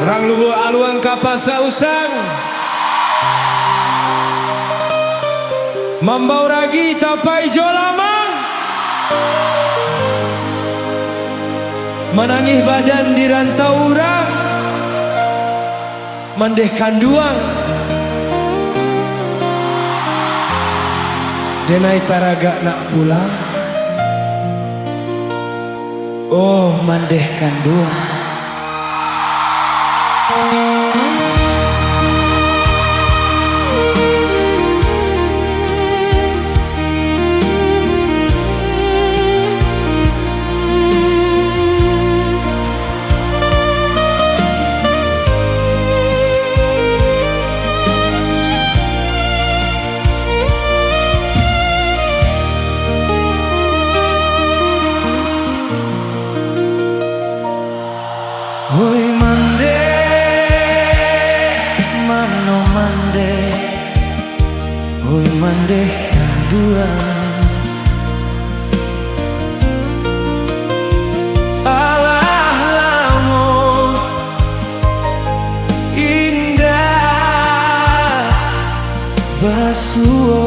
Rang lubu aluan kapasa usang Mambau ragi tapai jolamang Menangih badan di rantau urang Mandeh kanduang Denai taraga nak pulang Oh mandeh kanduang Hoi mande, mano mande, hoi mande kanduan. Allah lamu indah basuo.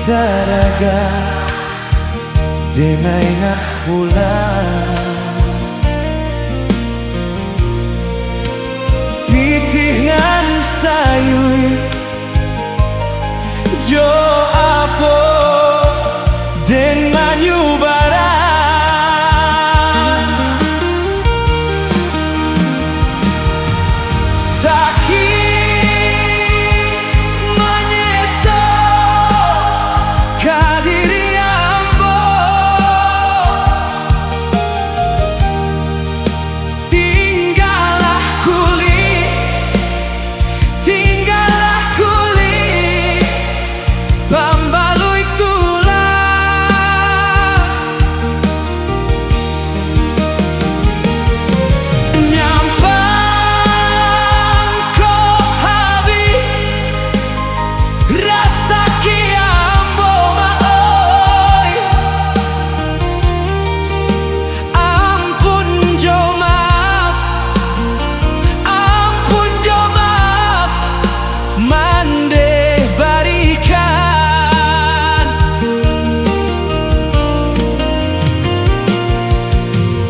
Taraga denai nak pulang pitih ngan sayui jo apo den manyu barang sakit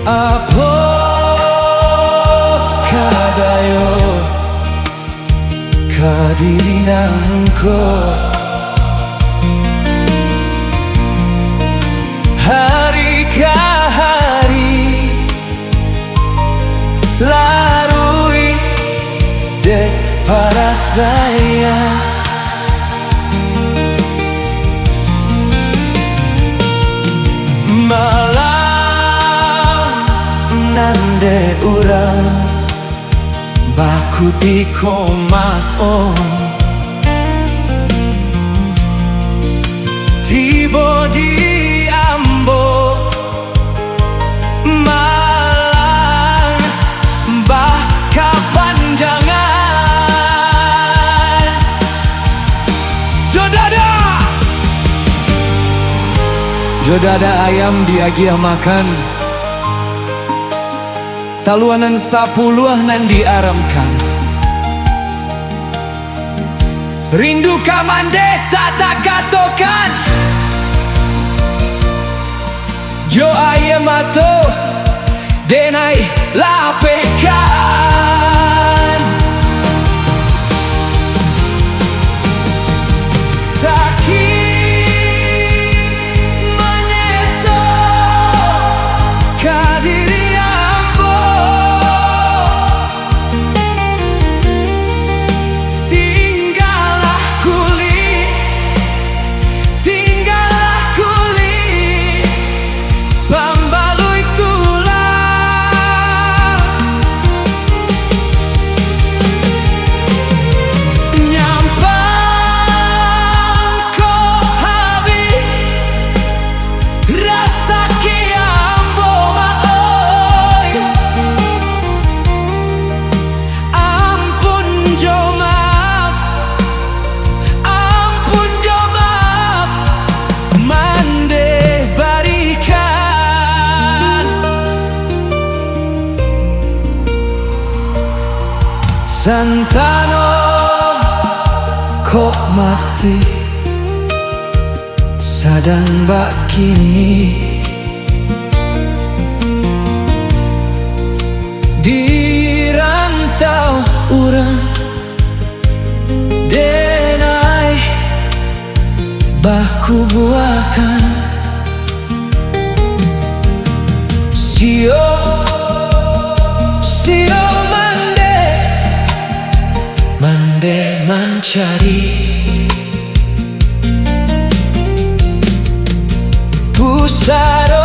Apo kadayo kadiri nangko hari ke hari larui dek para saya nande urang baku di komao tiba di ambo malang bah kapanjangan jodada ayam diagiah makan taluanan sapuluah nan diaramkan rindu kamande tata katokan jo ayam ato denai lapekan sakit menyesal kadiri Santano kok mati sadang bak kini di rantau urang denai baku buakan sio mande mencari pusaro